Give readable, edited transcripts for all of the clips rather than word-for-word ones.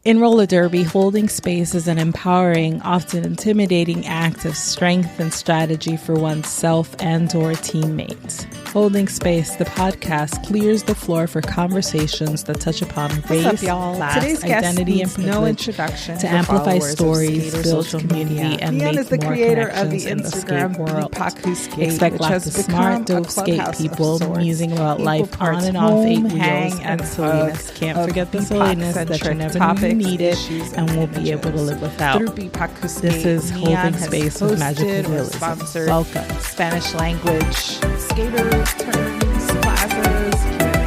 In roller derby, holding space is an empowering, often intimidating act of strength and strategy for oneself and/or teammates. Holding Space, the podcast, clears the floor for conversations that touch upon race, What's up, y'all? class, Today's identity, and guest needs privilege no introduction to amplify followers of stories, skate or build social community, media. and Ian make is the more creator of the connections in the skate Instagram world. BIPOCWhoSkate, Expect which lots has of smart, become a dope skate clubhouse of people sorts. musing about Equal life on parts and off eight home, wheels hang, and and silliness. hug Can't of forget the BIPOC silliness that you centric never knew you topics, needed issues, and won't be able to images. live without. Through BIPOCWhoSkate, This is Neon Holding has Space with Magical hosted or Realism. sponsored Welcome. Spanish language skaters, terms, classes,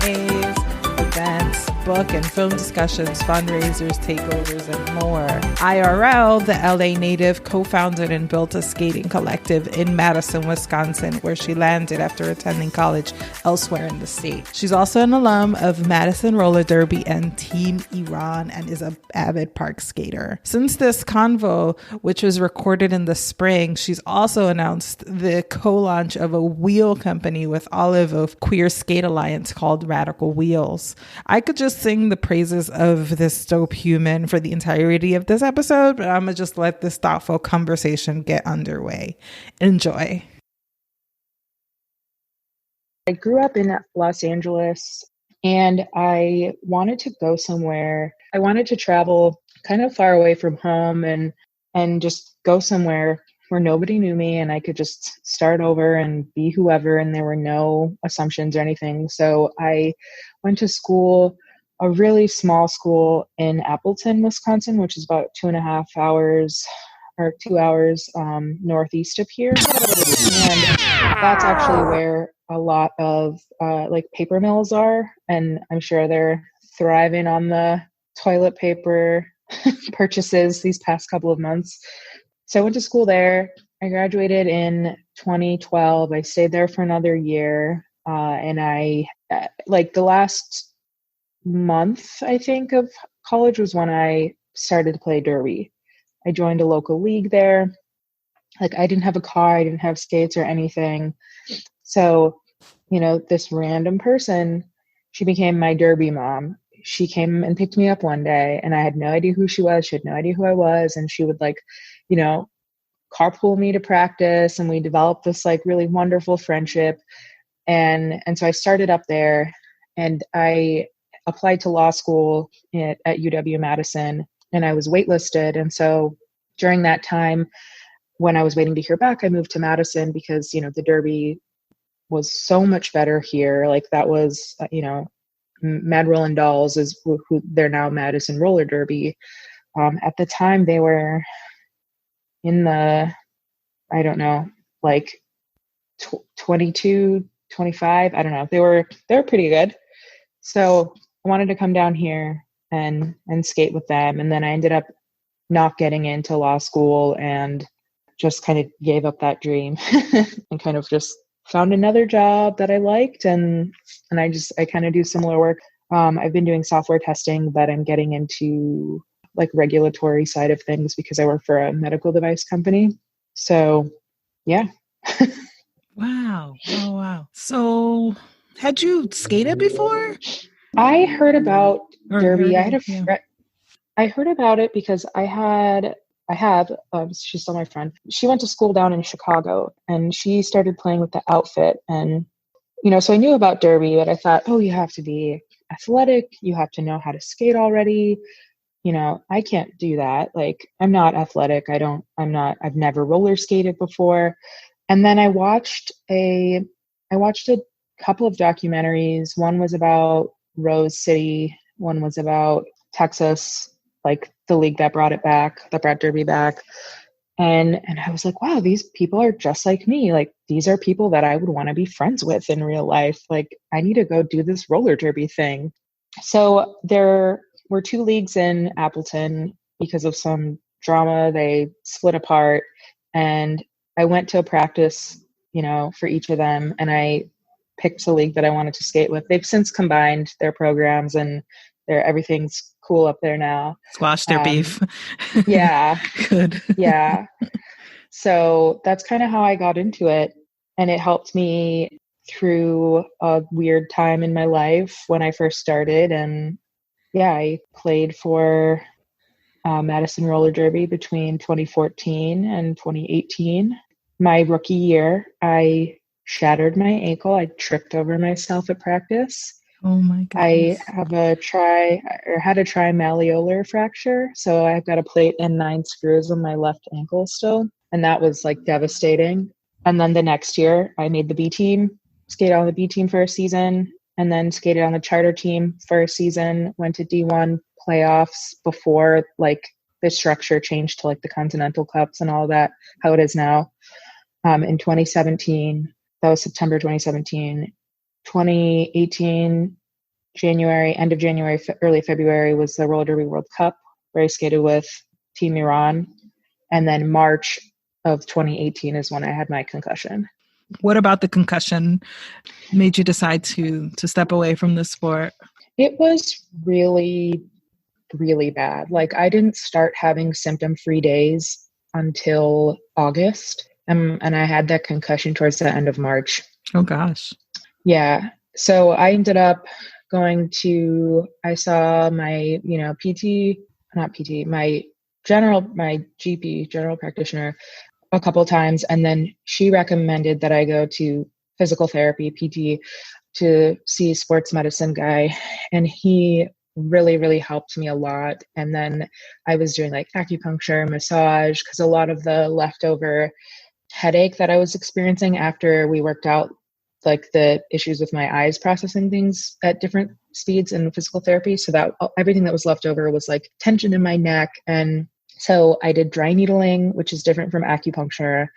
Q&As, events, book and film discussions, fundraisers, takeovers, and more. IRL, the LA native, co-founded and built a skating collective in Madison, Wisconsin, where she landed after attending college elsewhere in the state. She's also an alum of Madison Roller Derby and Team Iran and is an avid park skater. Since this convo, which was recorded in the spring, she's also announced the co-launch of a wheel company with Olive of Queer Skate Alliance called Radical Wheels. I could just sing the praises of this dope human for the entirety of this episode, but I'm gonna just let this thoughtful conversation get underway. Enjoy. I grew up in Los Angeles and I wanted to go somewhere. I wanted to travel kind of far away from home and just go somewhere where nobody knew me and I could just start over and be whoever, and there were no assumptions or anything. So I went to school, a really small school in Appleton, Wisconsin, which is about 2.5 hours or 2 hours northeast of here. And that's actually where a lot of like paper mills are. And I'm sure they're thriving on the toilet paper purchases these past couple of months. So I went to school there. I graduated in 2012. I stayed there for another year. And I, like the last month, I think, of college was when I started to play derby. I joined a local league there. Like I didn't have a car, I didn't have skates or anything. So, you know, this random person, she became my derby mom. She came and picked me up one day and I had no idea who she was. She had no idea who I was. And she would like, you know, carpool me to practice, and we developed this like really wonderful friendship. And so I started up there and I applied to law school at UW-Madison, and I was waitlisted. And so during that time, when I was waiting to hear back, I moved to Madison because, you know, the derby was so much better here. Like that was, you know, Mad Rollin' Dolls is who they're now Madison Roller Derby. At the time they were in the, I don't know, like 22, 25. I don't know. They were pretty good. So I wanted to come down here and skate with them. And then I ended up not getting into law school and just kind of gave up that dream and kind of just found another job that I liked. And I kind of do similar work. I've been doing software testing, but I'm getting into like regulatory side of things because I work for a medical device company. So yeah. Wow. Oh, wow. So had you skated before? I heard about derby. I heard about it because I have, she's still my friend. She went to school down in Chicago and she started playing with the outfit. And, you know, so I knew about derby, but I thought, oh, you have to be athletic. You have to know how to skate already. You know, I can't do that. Like, I'm not athletic. I've never roller skated before. And then I watched a couple of documentaries. One was about Rose City. One was about Texas, like the league that brought derby back. And I was like, wow, these people are just like me. Like, these are people that I would want to be friends with in real life. Like, I need to go do this roller derby thing. So there were 2 leagues in Appleton. Because of some drama, they split apart. And I went to a practice, you know, for each of them. And I picked the league that I wanted to skate with. They've since combined their programs and everything's cool up there now. Squash their beef. Yeah. Good. Yeah. So that's kind of how I got into it. And it helped me through a weird time in my life when I first started. And yeah, I played for Madison roller derby between 2014 and 2018. My rookie year, I shattered my ankle. I tripped over myself at practice. Oh my I goodness. had a trimalleolar fracture. So I've got a plate and 9 screws on my left ankle still. And that was like devastating. And then the next year I made the B team, skated on the B team for a season, and then skated on the charter team for a season, went to D1 playoffs before like the structure changed to like the Continental Cups and all that, how it is now. In 2017, that was September 2017. 2018, January, end of January, early February was the Roller Derby World Cup where I skated with Team Iran. And then March of 2018 is when I had my concussion. What about the concussion made you decide to step away from the sport? It was really, really bad. Like I didn't start having symptom-free days until August. And I had that concussion towards the end of March. Oh gosh. Yeah. So I ended up I saw my, my GP, general practitioner, a couple of times. And then she recommended that I go to physical therapy, PT, to see a sports medicine guy. And he really, really helped me a lot. And then I was doing like acupuncture, massage, because a lot of the leftover headache that I was experiencing after we worked out like the issues with my eyes processing things at different speeds in physical therapy. So that everything that was left over was like tension in my neck. And so I did dry needling, which is different from acupuncture.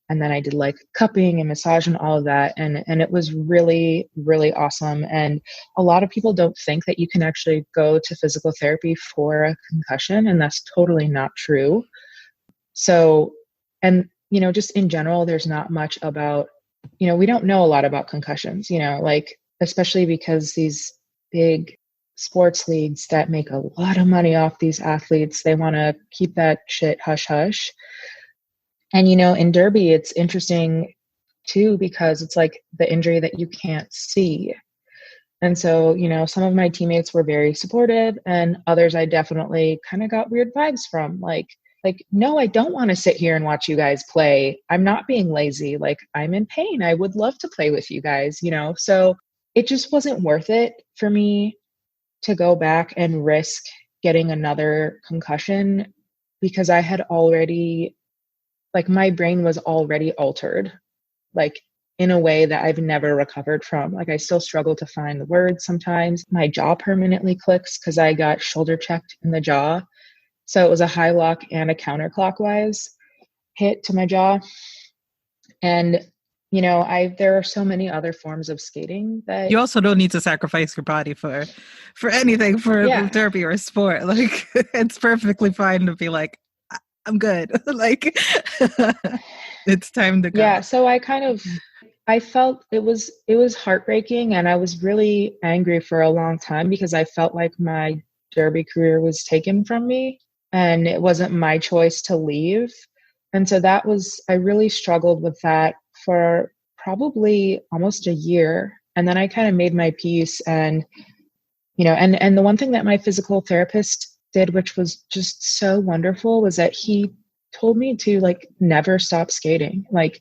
And then I did like cupping and massage and all of that. And it was really, really awesome. And a lot of people don't think that you can actually go to physical therapy for a concussion. And that's totally not true. So, and just in general, there's not much about, we don't know a lot about concussions, like, especially because these big sports leagues that make a lot of money off these athletes, they want to keep that shit hush hush. And, in derby, it's interesting too, because it's like the injury that you can't see. And so, some of my teammates were very supportive and others I definitely kind of got weird vibes from, like, no, I don't want to sit here and watch you guys play. I'm not being lazy. Like, I'm in pain. I would love to play with you guys, So it just wasn't worth it for me to go back and risk getting another concussion because I had already, like, my brain was already altered, like, in a way that I've never recovered from. Like, I still struggle to find the words sometimes. My jaw permanently clicks because I got shoulder checked in the jaw. So it was a high lock and a counterclockwise hit to my jaw. And, there are so many other forms of skating that you also don't need to sacrifice your body for anything, for therapy or sport. Like, it's perfectly fine to be like, I'm good. Like, it's time to go. Yeah. So I felt it was heartbreaking, and I was really angry for a long time because I felt like my derby career was taken from me. And it wasn't my choice to leave. And so I really struggled with that for probably almost a year. And then I kind of made my peace. And, and the one thing that my physical therapist did, which was just so wonderful, was that he told me to like never stop skating. Like,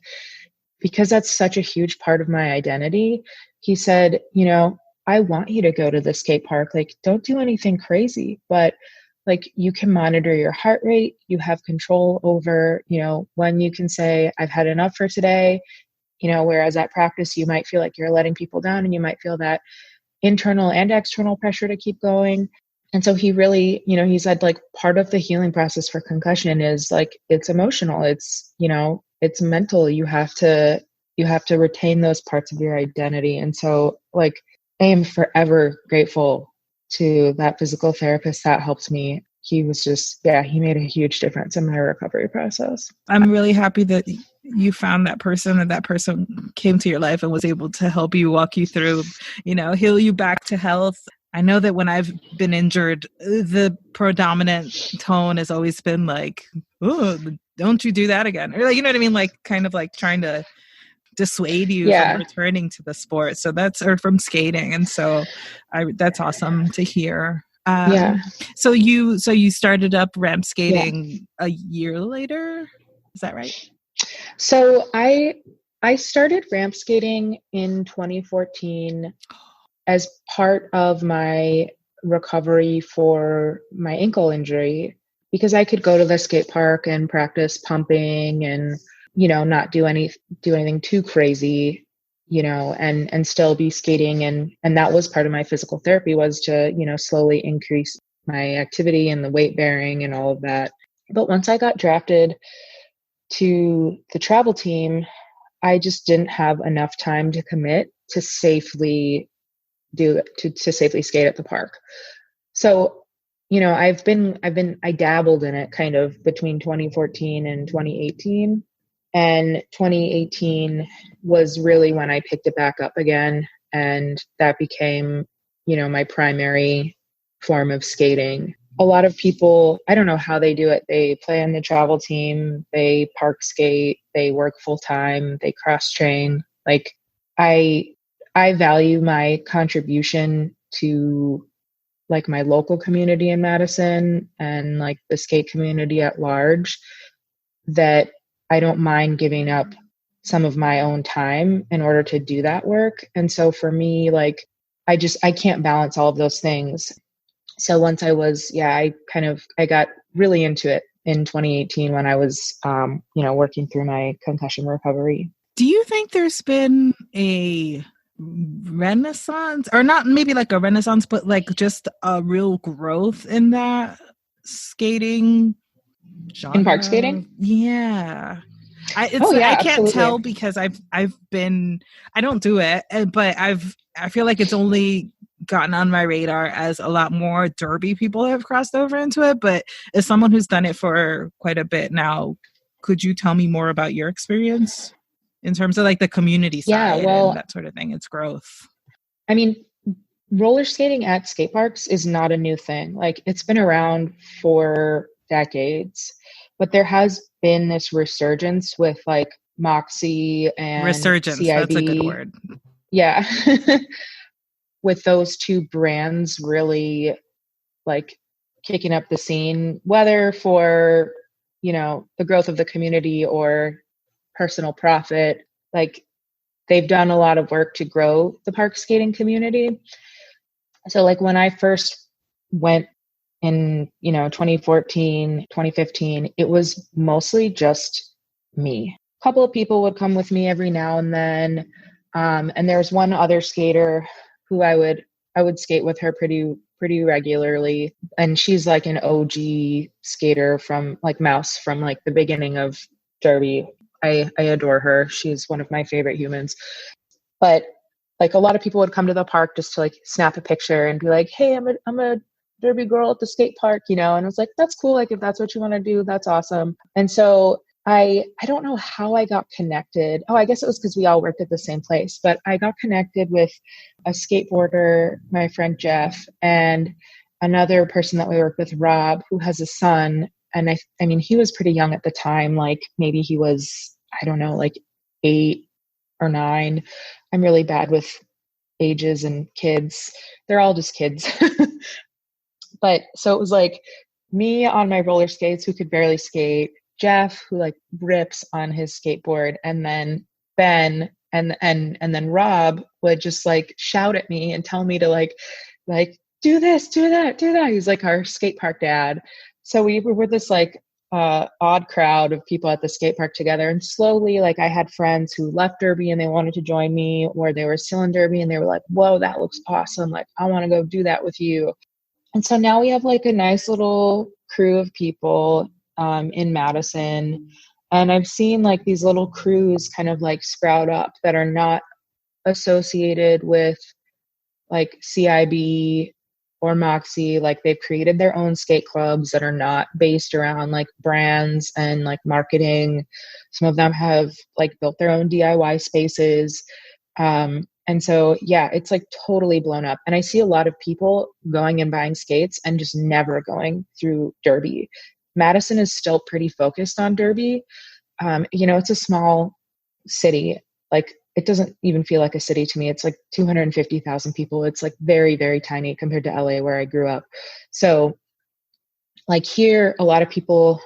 because that's such a huge part of my identity. He said, I want you to go to the skate park. Like, don't do anything crazy, but like, you can monitor your heart rate. You have control over, when you can say, I've had enough for today, whereas at practice, you might feel like you're letting people down and you might feel that internal and external pressure to keep going. And so he really, he said, like, part of the healing process for concussion is like, it's emotional. It's, it's mental. You have to retain those parts of your identity. And so, like, I am forever grateful to that physical therapist that helped me. He was just, he made a huge difference in my recovery process. I'm really happy that you found that person and that person came to your life and was able to help you, walk you through, heal you back to health. I know that when I've been injured, the predominant tone has always been like, oh, don't you do that again. Or like, you know what I mean? Like, kind of like trying to dissuade you from returning to the sport. So or from skating. And so that's awesome to hear. Yeah. So you started up ramp Yeah. skating a year later? Is that right? So I started ramp skating in 2014 as part of my recovery for my ankle injury, because I could go to the skate park and practice pumping and, not do anything too crazy, and still be skating. And that was part of my physical therapy, was to, slowly increase my activity and the weight bearing and all of that. But once I got drafted to the travel team, I just didn't have enough time to commit to safely to safely skate at the park. So, I dabbled in it kind of between 2014 and 2018. And 2018 was really when I picked it back up again. And that became, my primary form of skating. A lot of people, I don't know how they do it. They play on the travel team, they park skate, they work full time, they cross train. Like I value my contribution to like my local community in Madison and like the skate community at large, that I don't mind giving up some of my own time in order to do that work. And so for me, like I can't balance all of those things. So once I got really into it in 2018 when I was, working through my concussion recovery. Do you think there's been a renaissance, or not maybe like a renaissance, but like just a real growth in that skating genre? In park skating? Yeah. I can't absolutely. tell because I don't do it, but I feel like it's only gotten on my radar as a lot more derby people have crossed over into it. But as someone who's done it for quite a bit now, could you tell me more about your experience in terms of like the community side and that sort of thing? It's growth. I mean, roller skating at skate parks is not a new thing. Like it's been around for decades, but there has been this resurgence with like Moxie and resurgence. CIB. That's a good word. Yeah. With those two brands really like kicking up the scene, whether for, the growth of the community or personal profit. Like they've done a lot of work to grow the park skating community. So like when I first went in, 2014, 2015, it was mostly just me. A couple of people would come with me every now and then. And there's one other skater who I would skate with her pretty regularly. And she's like an OG skater from like Mouse from like the beginning of derby. I adore her. She's one of my favorite humans. But like a lot of people would come to the park just to like snap a picture and be like, hey, I'm a derby girl at the skate park, and I was like, that's cool. Like if that's what you want to do, that's awesome. And so I don't know how I got connected. Oh, I guess it was because we all worked at the same place, but I got connected with a skateboarder, my friend Jeff, and another person that we worked with, Rob, who has a son. And I mean, he was pretty young at the time. Like maybe he was, I don't know, like 8 or 9. I'm really bad with ages and kids. They're all just kids. But so it was like me on my roller skates who could barely skate, Jeff who like rips on his skateboard, and then Ben and then Rob would just like shout at me and tell me to like do this, do that, do that. He's like our skate park dad. So we were this like odd crowd of people at the skate park together. And slowly, like I had friends who left derby and they wanted to join me, or they were still in derby and they were like, whoa, that looks awesome. Like I want to go do that with you. And so now we have like a nice little crew of people in Madison. And I've seen like these little crews kind of like sprout up that are not associated with like CIB or Moxie. Like they've created their own skate clubs that are not based around like brands and like marketing. Some of them have like built their own DIY spaces. And so, yeah, it's like totally blown up. And I see a lot of people going and buying skates and just never going through derby. Madison is still pretty focused on derby. It's a small city. Like it doesn't even feel like a city to me. It's like 250,000 people. It's like very, very tiny compared to LA where I grew up. So like here, a lot of people,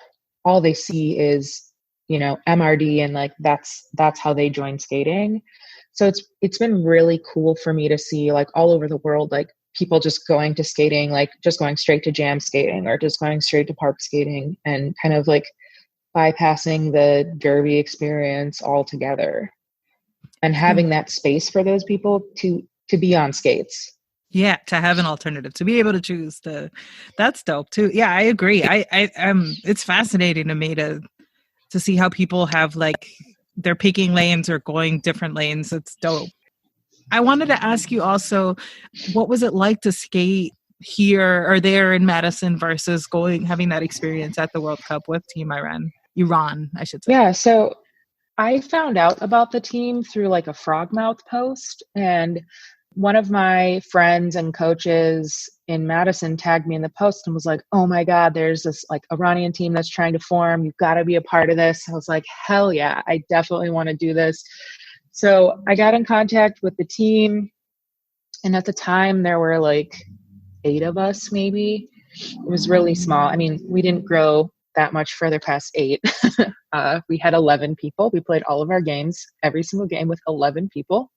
all they see is, you know, MRD, and like that's how they join skating. So it's been really cool for me to see like all over the world, like people just going to skating, like just going straight to jam skating or just going straight to park skating and kind of like bypassing the derby experience altogether and having that space for those people to be on skates. Yeah, to have an alternative, to be able to choose that's dope too. Yeah, I agree. I it's fascinating to me to see how people have like they're picking lanes or going different lanes. It's dope. I wanted to ask you also, what was it like to skate here or there in Madison versus having that experience at the World Cup with Team Iran, I should say. Yeah, so I found out about the team through like a Frogmouth post, and one of my friends and coaches in Madison tagged me in the post and was like, oh my God, there's this like Iranian team that's trying to form. You've got to be a part of this. I was like, hell yeah, I definitely want to do this. So I got in contact with the team. And at the time there were like 8 of us, maybe. It was really small. I mean, we didn't grow that much further past 8. We had 11 people. We played all of our games, every single game with 11 people.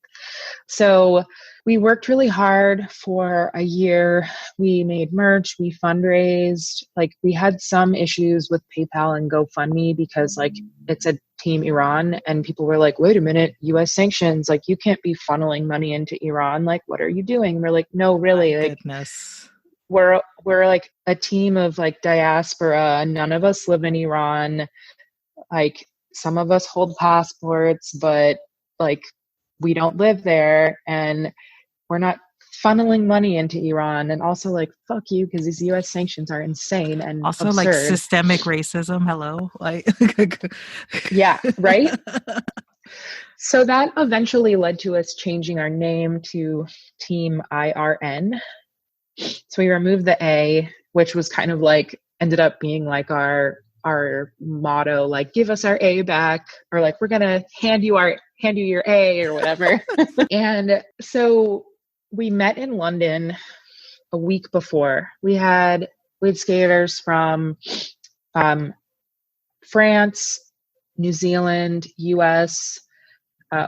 So we worked really hard for a year. We made merch, we fundraised. Like we had some issues with PayPal and GoFundMe because like it's a Team Iran and people were like, wait a minute, US sanctions, like you can't be funneling money into Iran. Like, what are you doing? And we're like, no, really. My like goodness. We're like a team of like diaspora. None of us live in Iran. Like some of us hold passports, but like we don't live there and we're not funneling money into Iran. And also like, fuck you, because these US sanctions are insane and also absurd. Like systemic racism. Hello. Like yeah, right? So that eventually led to us changing our name to Team IRN. So we removed the A, which was kind of like ended up being like our motto, like give us our A back, or like we're gonna hand you your A or whatever. And so we met in London a week before. We had skaters from France, New Zealand, US,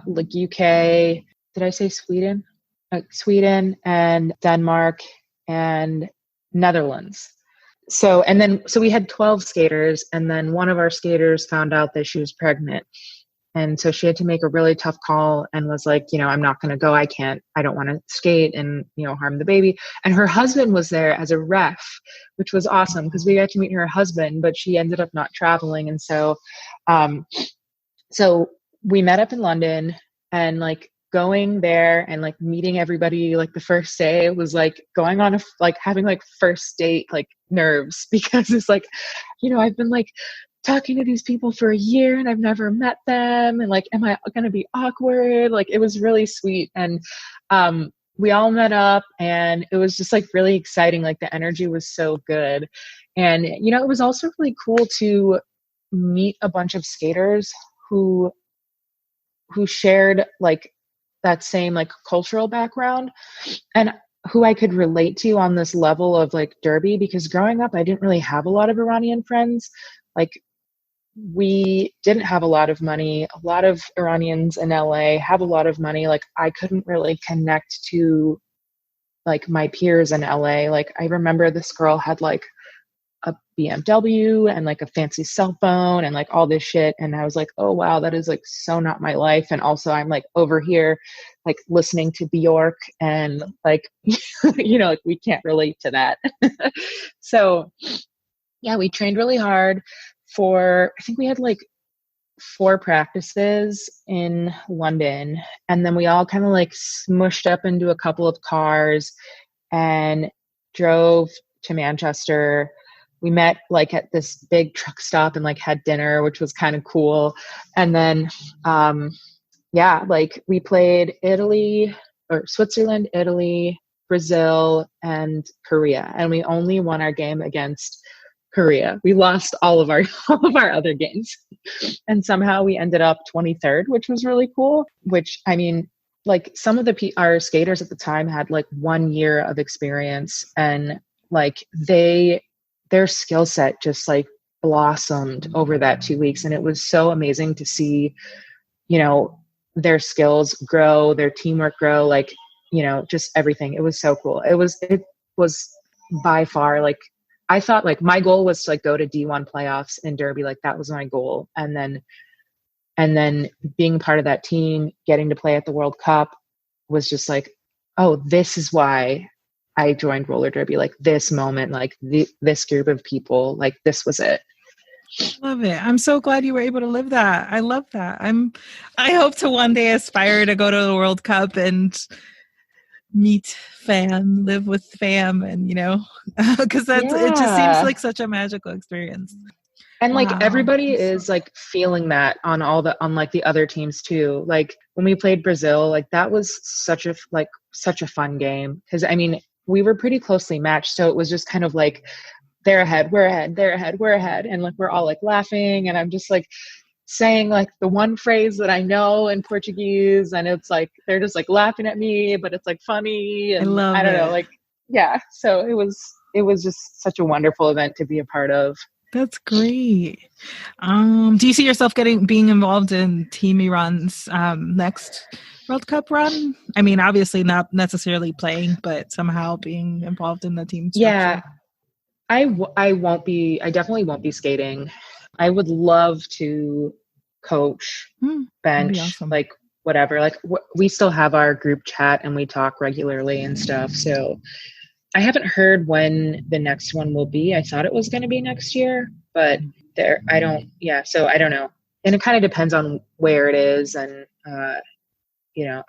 like UK. Did I say Sweden? Sweden and Denmark and Netherlands. So we had 12 skaters, and then one of our skaters found out that she was pregnant. And so she had to make a really tough call and was like, you know, I'm not going to go. I don't want to skate and, you know, harm the baby. And her husband was there as a ref, which was awesome because we got to meet her husband, but she ended up not traveling. And so, so we met up in London, and like going there and like meeting everybody, like the first day was like going on having like first date, like nerves, because it's like, you know, I've been like talking to these people for a year and I've never met them. And like, am I going to be awkward? Like, it was really sweet. And, we all met up and it was just like really exciting. Like the energy was so good. And, you know, it was also really cool to meet a bunch of skaters who shared like that same like cultural background and who I could relate to on this level of like derby, because growing up, I didn't really have a lot of Iranian friends. Like we didn't have a lot of money. A lot of Iranians in LA have a lot of money. Like I couldn't really connect to like my peers in LA. Like I remember this girl had like a BMW and like a fancy cell phone and like all this shit. And I was like, oh wow, that is like so not my life. And also I'm like over here, like listening to Bjork and like, you know, like we can't relate to that. So yeah, we trained really hard I think we had like 4 practices in London. And then we all kind of like smushed up into a couple of cars and drove to Manchester. We met like at this big truck stop and like had dinner, which was kind of cool. And then, like we played Switzerland, Italy, Brazil, and Korea. And we only won our game against Korea. We lost all of our all of our other games. And somehow we ended up 23rd, which was really cool, which I mean, like some of our skaters at the time had like 1 year of experience, and like their skill set just like blossomed over that 2 weeks. And it was so amazing to see, you know, their skills grow, their teamwork grow, like, you know, just everything. It was so cool. It was by far, like, I thought like my goal was to like go to D1 playoffs in Derby. Like that was my goal. And then being part of that team, getting to play at the World Cup was just like, oh, this is why I joined roller derby. Like this moment, like this group of people, like this was it. Love it. I'm so glad you were able to live that. I love that. I hope to one day aspire to go to the World Cup and meet fam, live with fam, and you know, because it just seems like such a magical experience. And like everybody is like feeling that on like the other teams too. Like when we played Brazil, like that was such a fun game, because I mean we were pretty closely matched, so it was just kind of like they're ahead, we're ahead, they're ahead, we're ahead, and like we're all like laughing, and I'm just like saying like the one phrase that I know in Portuguese, and it's like they're just like laughing at me, but it's like funny, and I don't know, like yeah. So it was just such a wonderful event to be a part of. That's great. Do you see yourself being involved in Team Iran's next World Cup run? I mean, obviously not necessarily playing, but somehow being involved in the team structure. Yeah, I definitely won't be skating. I would love to coach, bench, awesome. Like whatever. Like we still have our group chat and we talk regularly and stuff. So I haven't heard when the next one will be. I thought it was going to be next year, but so I don't know. And it kind of depends on where it is. And, you know,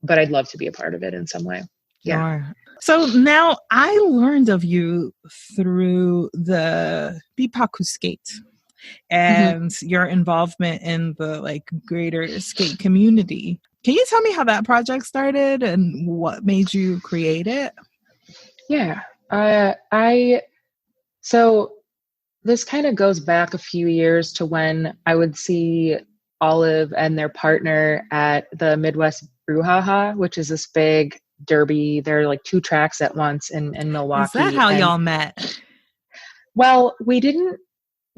but I'd love to be a part of it in some way. Yeah. Sure. So now I learned of you through the BIPOCWhoSkate and your involvement in the like greater skate community. Can you tell me how that project started and what made you create it? Yeah. So this kind of goes back a few years to when I would see Olive and their partner at the Midwest Brouhaha, which is this big derby. There are like 2 tracks at once in Milwaukee. Is that how y'all met? Well, we didn't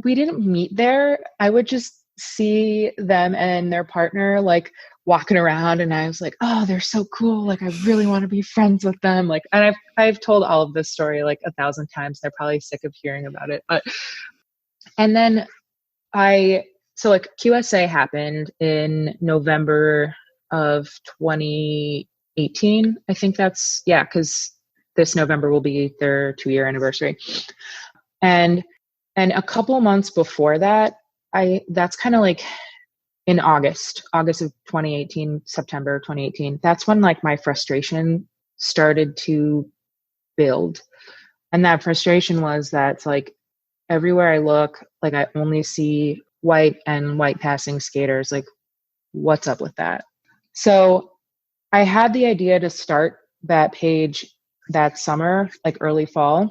meet there. I would just see them and their partner like walking around, and I was like, oh, they're so cool. Like, I really want to be friends with them. Like, and I've told all of this story like 1,000 times. They're probably sick of hearing about it. And then so like QSA happened in November of 2018. I think because this November will be their 2-year anniversary. And a couple months before that, that's kind of like in August of 2018, September 2018, that's when like my frustration started to build. And that frustration was that it's like everywhere I look, like I only see white and white passing skaters. Like, what's up with that? So I had the idea to start that page that summer, like early fall.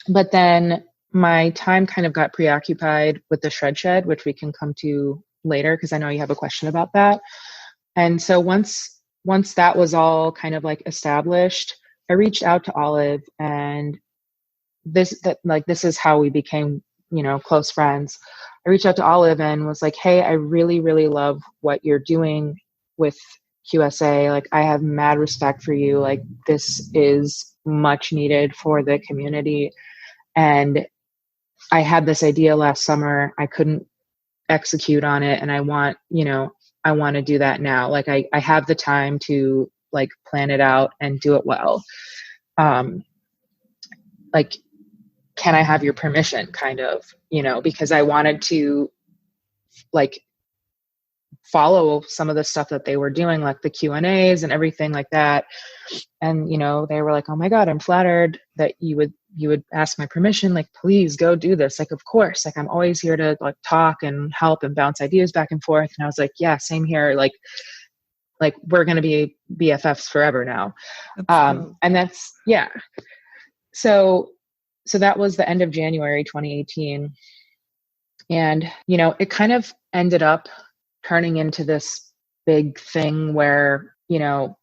But then my time kind of got preoccupied with the shred shed, which we can come to later, because I know you have a question about that. And so once that was all kind of like established, I reached out to Olive, and this is how we became, you know, close friends. I reached out to Olive and was like, hey, I really, really love what you're doing with QSA. Like, I have mad respect for you. Like, this is much needed for the community. And I had this idea last summer. I couldn't execute on it, and I want to do that now. Like, I have the time to like plan it out and do it well. Like, can I have your permission, kind of, you know, because I wanted to like follow some of the stuff that they were doing, like the Q&As and everything like that. And, you know, they were like, oh my God, I'm flattered that you would ask my permission. Like, please go do this. Like, of course, like I'm always here to like talk and help and bounce ideas back and forth. And I was like, yeah, same here. Like we're going to be BFFs forever now. And that's, yeah. So so that was the end of January 2018. And, you know, it kind of ended up turning into this big thing where, you know,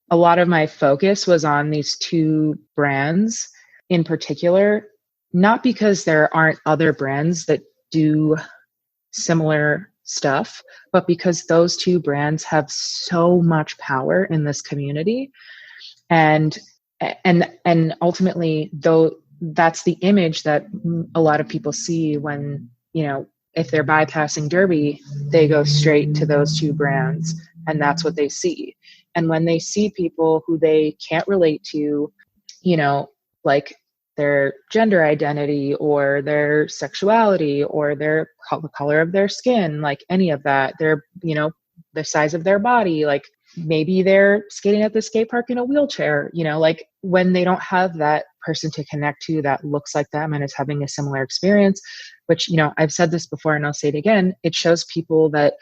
a lot of my focus was on these two brands in particular, not because there aren't other brands that do similar stuff, but because those two brands have so much power in this community. And ultimately, though, that's the image that a lot of people see when, you know, if they're bypassing Derby, they go straight to those two brands, and that's what they see. And when they see people who they can't relate to, you know, like their gender identity or their sexuality or their the color of their skin, like any of that, their, you know, the size of their body, like maybe they're skating at the skate park in a wheelchair, you know, like when they don't have that person to connect to that looks like them and is having a similar experience, which, you know, I've said this before and I'll say it again, it shows people that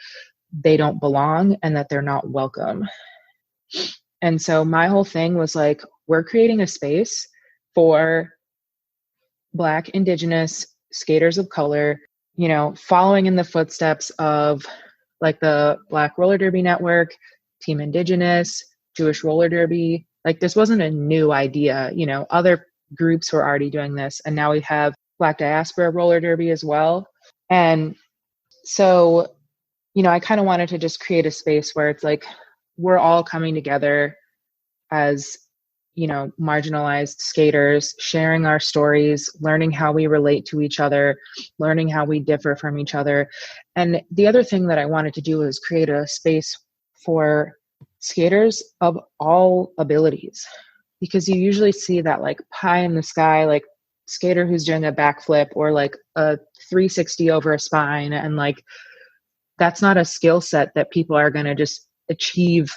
they don't belong and that they're not welcome. And so my whole thing was like, we're creating a space for Black, Indigenous skaters of color, you know, following in the footsteps of like the Black Roller Derby Network, Team Indigenous, Jewish Roller Derby. Like this wasn't a new idea, you know, other groups were already doing this. And now we have Black Diaspora Roller Derby as well. And so, you know, I kind of wanted to just create a space where it's like, we're all coming together as, you know, marginalized skaters, sharing our stories, learning how we relate to each other, learning how we differ from each other. And the other thing that I wanted to do was create a space for skaters of all abilities, because you usually see that like pie in the sky, like skater who's doing a backflip or like a 360 over a spine. And like, that's not a skill set that people are going to just achieve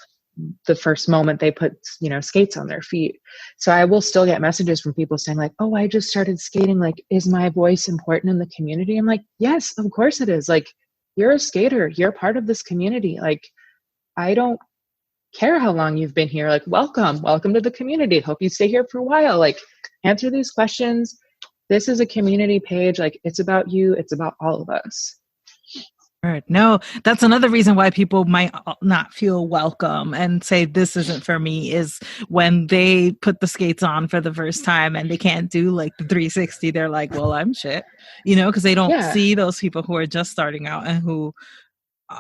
the first moment they put, you know, skates on their feet. So I will still get messages from people saying like, oh, I just started skating. Like, is my voice important in the community? I'm like, yes, of course it is. Like, you're a skater. You're part of this community. Like, I don't care how long you've been here. Like, welcome to the community. Hope you stay here for a while. Like, answer these questions. This is a community page. Like, it's about you. It's about all of us. Right. No, that's another reason why people might not feel welcome and say this isn't for me is when they put the skates on for the first time and they can't do like the 360. They're like, well, I'm shit, you know, because they don't see those people who are just starting out and who,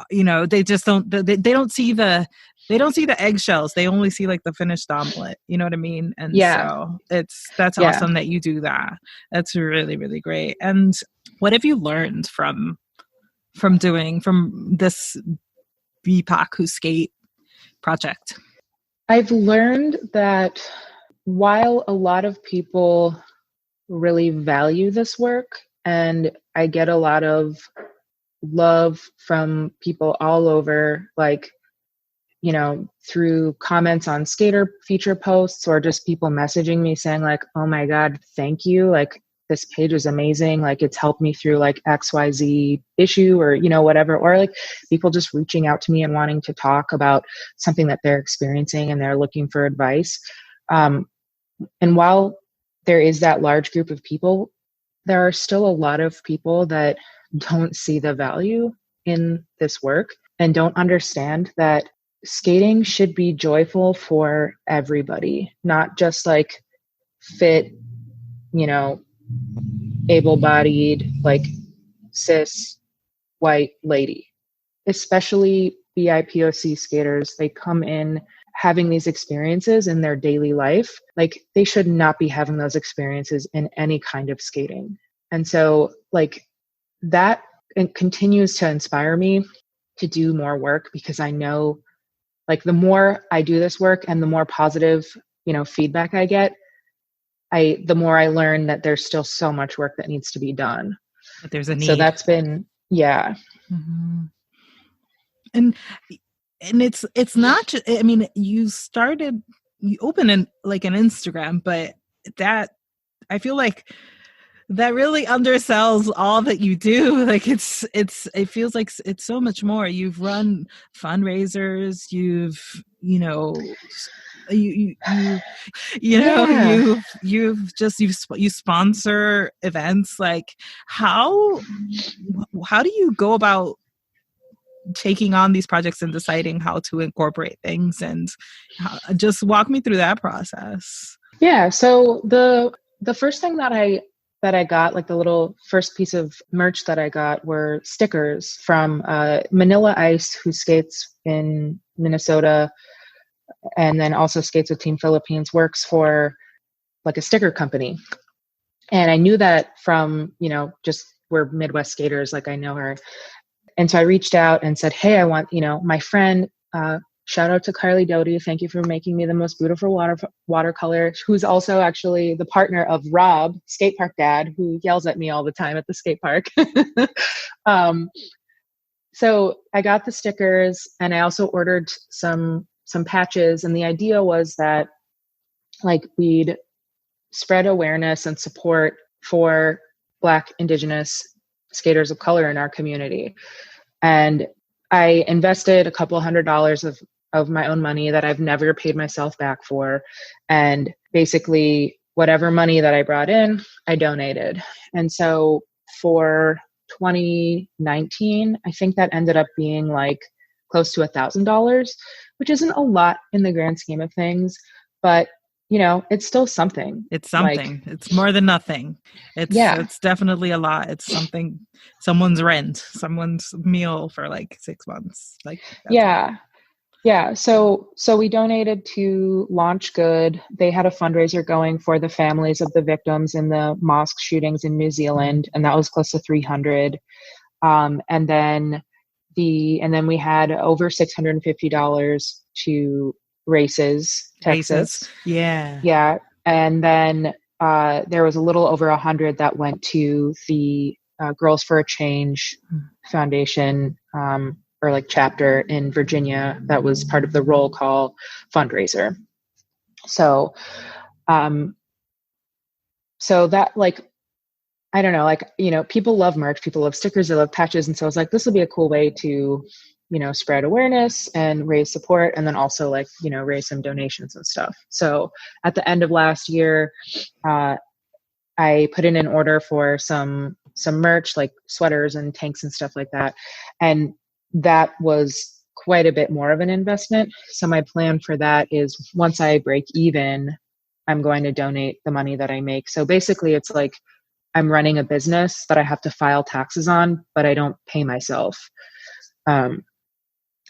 you know, they just don't, they don't see the eggshells. They only see like the finished omelet. You know what I mean? And so that's awesome that you do that. That's really, really great. And what have you learned from this BIPOCWhoSkate project? I've learned that while a lot of people really value this work, and I get a lot of love from people all over, like, you know, through comments on skater feature posts or just people messaging me saying like, oh my God, thank you. Like, this page is amazing. Like, it's helped me through like XYZ issue or, you know, whatever, or like people just reaching out to me and wanting to talk about something that they're experiencing and they're looking for advice. And while there is that large group of people, there are still a lot of people that don't see the value in this work and don't understand that skating should be joyful for everybody, not just like fit, you know, able-bodied, like cis white lady. Especially BIPOC skaters, they come in having these experiences in their daily life. Like, they should not be having those experiences in any kind of skating. And so like that, it continues to inspire me to do more work, because I know like the more I do this work and the more positive, you know, feedback I get, the more I learn that there's still so much work that needs to be done. But there's a need. So that's been, Mm-hmm. And it's not just, I mean, you opened an Instagram, but that, I feel like that really undersells all that you do. Like it feels like it's so much more. You've run fundraisers, you've, you know, you you sponsor events. Like how do you go about taking on these projects and deciding how to incorporate things, and just walk me through that process? Yeah. So the first thing that I got, like the little first piece of merch that I got, were stickers from Manila Ice, who skates in Minnesota and then also skates with Team Philippines, works for like a sticker company. And I knew that from, just we're Midwest skaters, like I know her. And so I reached out and said, hey, I want, my friend, shout out to Carly Doty. Thank you for making me the most beautiful watercolor, who's also actually the partner of Rob, skate park dad, who yells at me all the time at the skate park. So I got the stickers, and I also ordered some patches. And the idea was that like we'd spread awareness and support for Black, Indigenous skaters of color in our community. And I invested a couple $100s of my own money that I've never paid myself back for. And basically whatever money that I brought in, I donated. And so for 2019, I think that ended up being like close to $1,000, which isn't a lot in the grand scheme of things, but it's still something. It's something. Like, it's more than nothing. It's definitely a lot. It's something, someone's rent, someone's meal for like 6 months. Like, yeah. So we donated to Launch Good. They had a fundraiser going for the families of the victims in the mosque shootings in New Zealand, and that was close to 300. And then we had over $650 to Races, Texas. Yeah. And then there was a little over 100 that went to the Girls for a Change Foundation, or like chapter in Virginia that was part of the Roll Call fundraiser. So, so that, like, I don't know, like, people love merch, people love stickers, they love patches. And so I was like, this will be a cool way to, spread awareness and raise support, and then also like, raise some donations and stuff. So at the end of last year, I put in an order for some merch, like sweaters and tanks and stuff like that. And that was quite a bit more of an investment. So my plan for that is once I break even, I'm going to donate the money that I make. So basically it's like I'm running a business that I have to file taxes on, but I don't pay myself.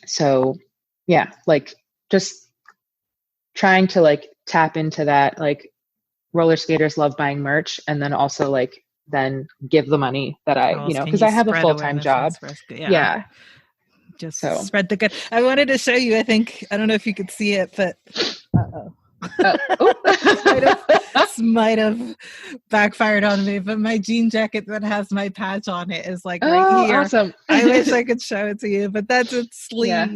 So yeah, like just trying to like tap into that, like roller skaters love buying merch, and then also like then give the money that I, because I have a full-time job. Yeah. Just spread the good. I wanted to show you, I don't know if you could see it, but this might have backfired on me, but my jean jacket that has my patch on it is like right here. Awesome. I wish I could show it to you, but that's its sleeve. Yeah.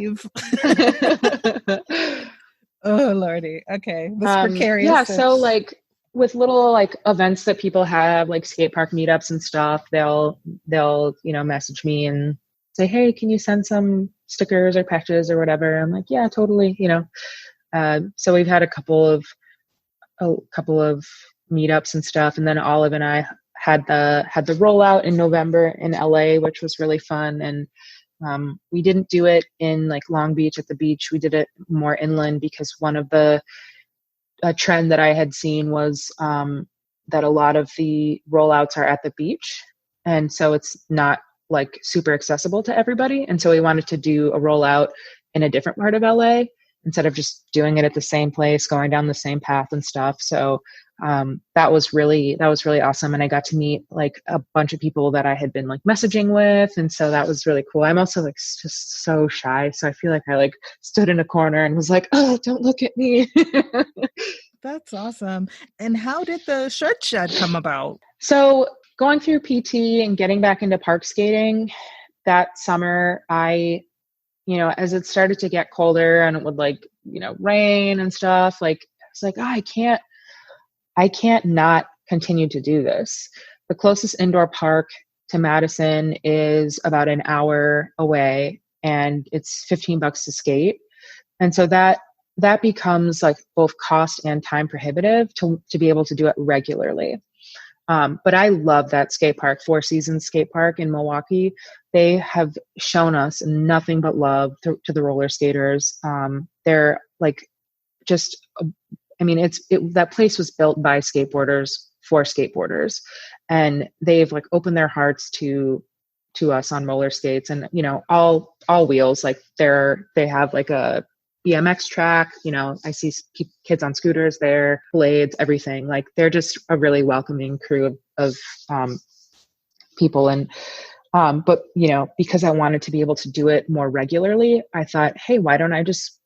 Oh Lordy. Okay. This precarious. Yeah. So like with little like events that people have, like skate park meetups and stuff, they'll message me and say, hey, can you send some stickers or patches or whatever? I'm like, yeah, totally. So we've had a couple of meetups and stuff. And then Olive and I had the rollout in November in LA, which was really fun. And we didn't do it in like Long Beach at the beach. We did it more inland because one of the trend that I had seen was that a lot of the rollouts are at the beach. And so it's not like super accessible to everybody. And so we wanted to do a rollout in a different part of LA instead of just doing it at the same place, going down the same path and stuff. So that was really awesome. And I got to meet like a bunch of people that I had been like messaging with. And so that was really cool. I'm also like just so shy. So I feel like I like stood in a corner and was like, oh, don't look at me. That's awesome. And how did the shirt shed come about? So going through PT and getting back into park skating that summer, I, as it started to get colder and it would like, rain and stuff, like, I was like, oh, I can't not continue to do this. The closest indoor park to Madison is about an hour away, and it's $15 to skate. And so that that becomes like both cost and time prohibitive to be able to do it regularly. But I love that skate park, Four Seasons Skate Park in Milwaukee. They have shown us nothing but love to the roller skaters. They're like just, I mean, that place was built by skateboarders for skateboarders, and they've like opened their hearts to us on roller skates, and all wheels. Like they have like a BMX track. I see kids on scooters there, blades, everything. Like they're just a really welcoming crew of people. And but because I wanted to be able to do it more regularly, I thought, hey, why don't I just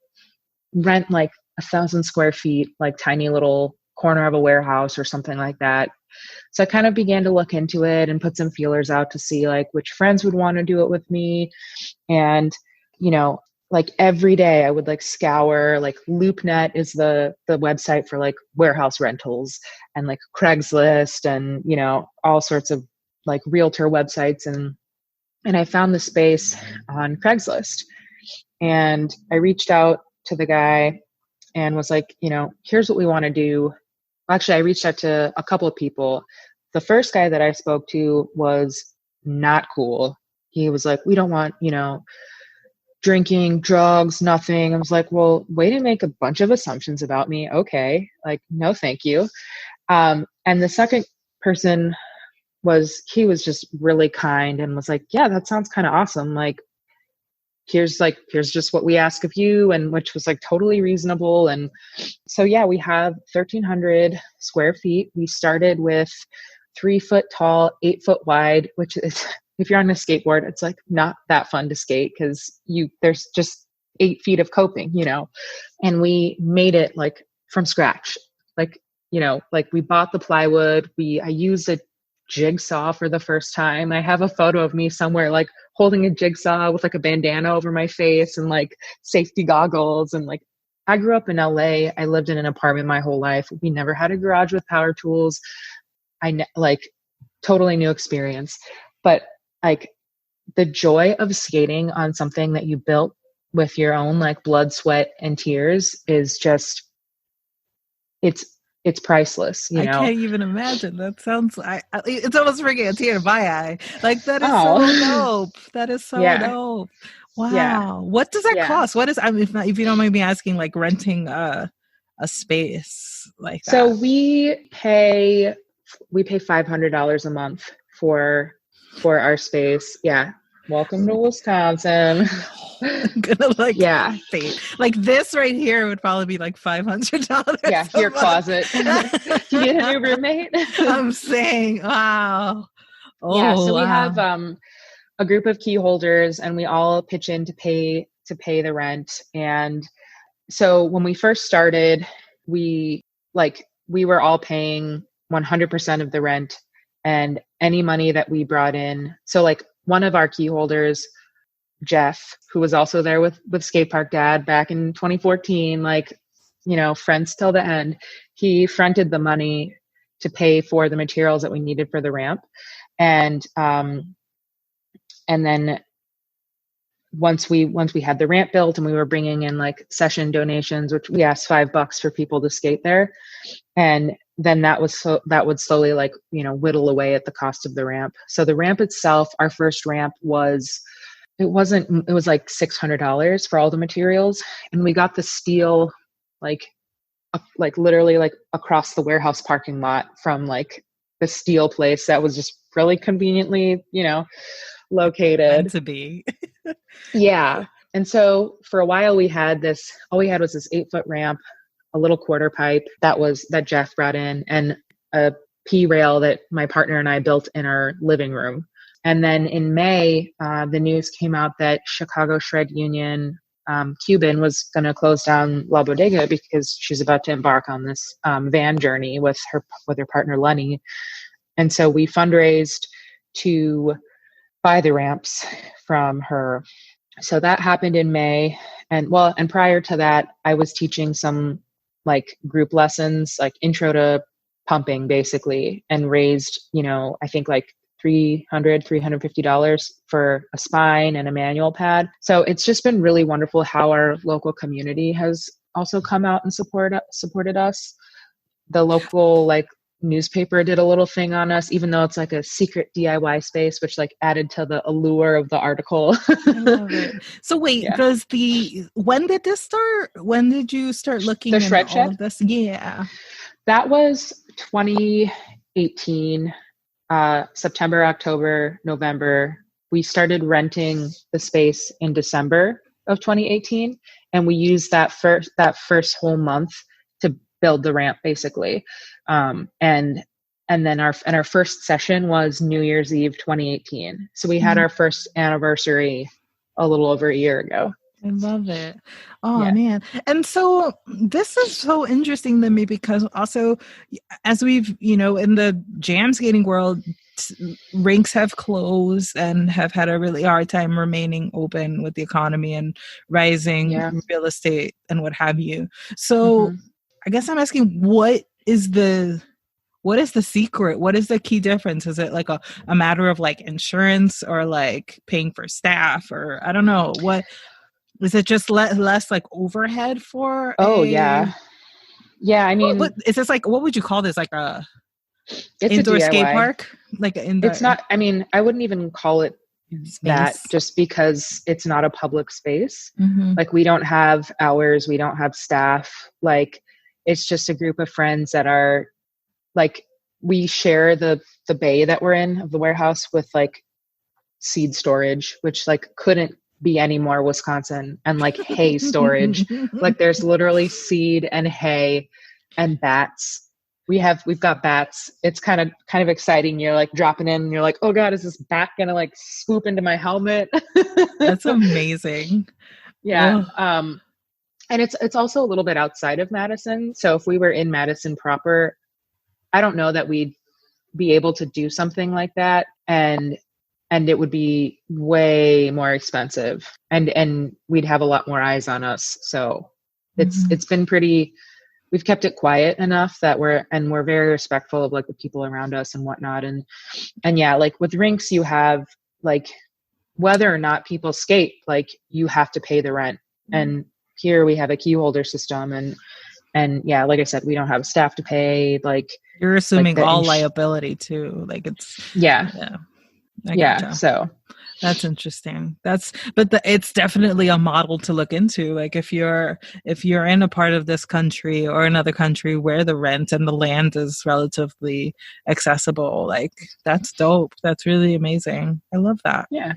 rent like 1,000 square feet, like tiny little corner of a warehouse or something like that. So I kind of began to look into it and put some feelers out to see like which friends would want to do it with me. And, like every day I would like scour, like LoopNet is the website for like warehouse rentals, and like Craigslist and, all sorts of like realtor websites. And I found the space on Craigslist, and I reached out to the guy and was like, here's what we want to do. Actually, I reached out to a couple of people. The first guy that I spoke to was not cool. He was like, we don't want, drinking, drugs, nothing. I was like, well, way to make a bunch of assumptions about me. Okay. Like, no, thank you. And the second person was just really kind and was like, yeah, that sounds kind of awesome. Like, here's just what we ask of you, and which was like totally reasonable. And so, yeah, we have 1,300 square feet. We started with 3 foot tall, 8 foot wide, which is, if you're on a skateboard, it's like not that fun to skate because there's just 8 feet of coping, and we made it like from scratch. Like, like we bought the plywood. I used a jigsaw for the first time. I have a photo of me somewhere like holding a jigsaw with like a bandana over my face and like safety goggles. And like, I grew up in LA. I lived in an apartment my whole life. We never had a garage with power tools. Like totally new experience. But like the joy of skating on something that you built with your own like blood, sweat, and tears is just, it's priceless. I can't even imagine. That sounds, it's almost bringing a tear to my eye. Like that is so dope. That is so dope. Wow. Yeah. What does that cost? What is, if you don't mind me asking, like renting a space like that? So we pay $500 a month for our space. Yeah. Welcome to Wisconsin. I'm gonna like this right here would probably be like $500. Yeah, your closet. Do you need a new roommate? I'm saying, wow. Oh, yeah, so we have a group of key holders, and we all pitch in to pay the rent. And so when we first started, we were all paying 100% of the rent, and any money that we brought in. So like one of our key holders, Jeff, who was also there with Skate Park Dad back in 2014, like, friends till the end, he fronted the money to pay for the materials that we needed for the ramp. And then once we had the ramp built and we were bringing in like session donations, which we asked $5 for people to skate there. And then that would slowly like, whittle away at the cost of the ramp. So the ramp itself, our first ramp was like $600 for all the materials. And we got the steel, like literally like across the warehouse parking lot from like the steel place that was just really conveniently, located. Meant to be. Yeah. And so for a while all we had was this 8 foot ramp, a little quarter pipe that Jeff brought in, and a P rail that my partner and I built in our living room. And then in May, the news came out that Chicago Shred Union Cuban was going to close down La Bodega because she's about to embark on this van journey with her partner Lenny. And so we fundraised to buy the ramps from her. So that happened in May. And prior to that, I was teaching some like group lessons, like intro to pumping basically, and raised, I think like $350 for a spine and a manual pad. So it's just been really wonderful how our local community has also come out and supported us. The local like newspaper did a little thing on us, even though it's like a secret DIY space, which like added to the allure of the article. I love it. So wait, when did this start? When did you start looking the into Shred all Shed? of this? Yeah. That was 2018, September, October, November. We started renting the space in December of 2018, and we used that first whole month to build the ramp, basically. And then our first session was New Year's Eve 2018. So we had our first anniversary a little over a year ago. I love it. Oh, man. And so this is so interesting to me because also, as we've, in the jam skating world, rinks have closed and have had a really hard time remaining open with the economy and rising real estate and what have you. So I guess I'm asking, what is the secret? What is the key difference? Is it like a matter of like insurance or like paying for staff, or I don't know what? Is it just less like overhead for? Yeah. I mean, is this like, what would you call this? Like it's indoor a DIY skate park? Like it's not. I mean, I wouldn't even call it space. That, just because it's not a public space. Like we don't have hours, we don't have staff. Like it's just a group of friends that are like, we share the bay that we're in of the warehouse with like seed storage, which like couldn't be any more Wisconsin, and like hay storage. Like there's literally seed and hay and bats. We've got bats. It's kind of exciting. You're like dropping in and you're like, oh God, is this bat gonna like swoop into my helmet? That's amazing. Yeah. And it's also a little bit outside of Madison. So if we were in Madison proper, I don't know that we'd be able to do something like that. And it would be way more expensive, and we'd have a lot more eyes on us. So it's been pretty, we've kept it quiet enough that we're very respectful of like the people around us and whatnot. And yeah, like with rinks, you have like, whether or not people skate, like you have to pay the rent. And here we have a key holder system, and yeah, like I said, we don't have staff to pay. Like you're assuming like all liability too. Like it's so that's interesting. It's definitely a model to look into. Like if you're in a part of this country or another country where the rent and the land is relatively accessible, like that's dope. That's really amazing. I love that. Yeah.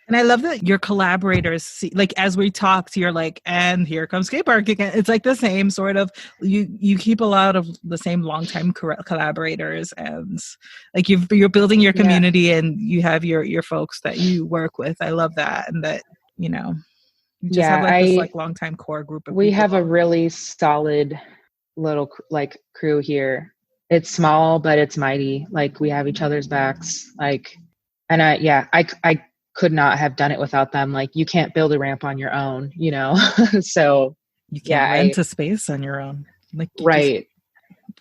And I love that your collaborators see, like as we talked, you're like, and here comes skate park again. It's like the same sort of, you keep a lot of the same longtime collaborators, and like you're building your community and you have your folks that you work with. I love that. And that, you just have like this like longtime core group of we people. have a really solid little like crew here. It's small, but it's mighty. Like we have each other's backs. Like, and I could not have done it without them. Like you can't build a ramp on your own, so you can't rent a space on your own. Like right.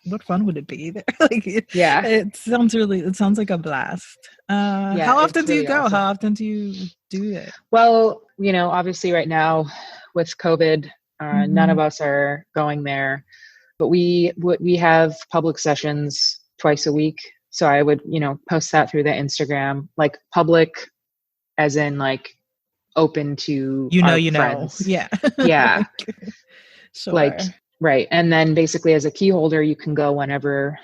What fun would it be? Like it sounds like a blast. How often do you go? Awesome. How often do you do it? Well, obviously right now with COVID, none of us are going there, but we have public sessions twice a week. So I would, post that through the Instagram, like public as in like open to friends. Yeah. Sure. Like, right. And then basically as a key holder, you can go whenever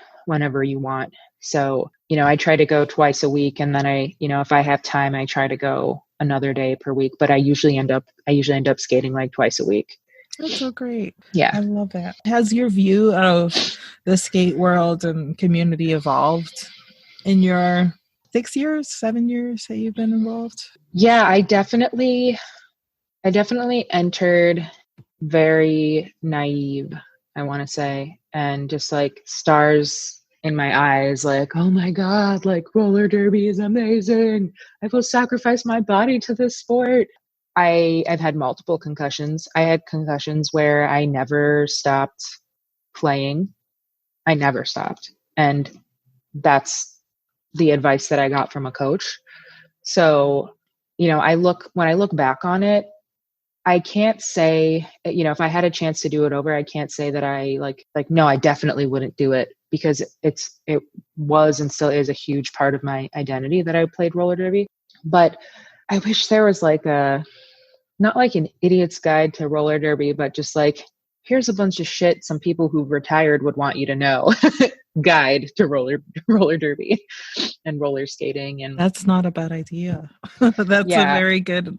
you want. So, I try to go twice a week, and then I, if I have time, I try to go another day per week, but I usually end up skating like twice a week. That's so great. Yeah. I love that. Has your view of the skate world and community evolved in your 7 years that you've been involved? Yeah, I definitely entered very naive, I want to say, and just like stars in my eyes, like, oh my God, like roller derby is amazing. I will sacrifice my body to this sport. I've had multiple concussions. I had concussions where I never stopped playing. I never stopped. And that's the advice that I got from a coach. So, when I look back on it, I can't say, if I had a chance to do it over, I can't say that I no, I definitely wouldn't do it, because it was and still is a huge part of my identity that I played roller derby. But I wish there was not like an idiot's guide to roller derby, but just here's a bunch of shit some people who've retired would want you to know. Guide to roller derby and roller skating. And that's not a bad idea. That's a very good.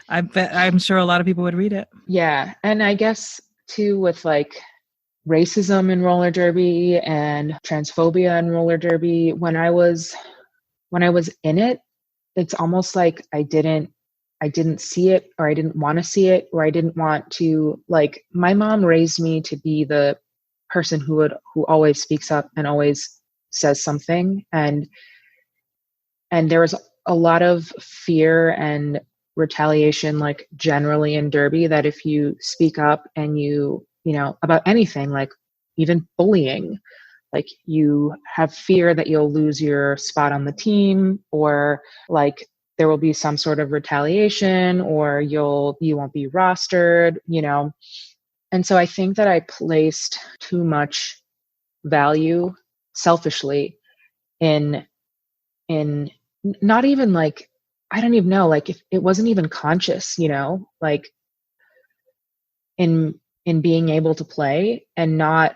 I'm sure a lot of people would read it. Yeah. And I guess too, with racism in roller derby and transphobia in roller derby, when I was in it, it's almost like I didn't see it, or I didn't want to see it, or I didn't want to, my mom raised me to be the person who always speaks up and always says something. And there was a lot of fear and retaliation, generally in derby, that if you speak up and you about anything, even bullying, you have fear that you'll lose your spot on the team, or there will be some sort of retaliation, or you won't be rostered, And so I think that I placed too much value selfishly in not even I don't even know, if it wasn't even conscious, in being able to play and not,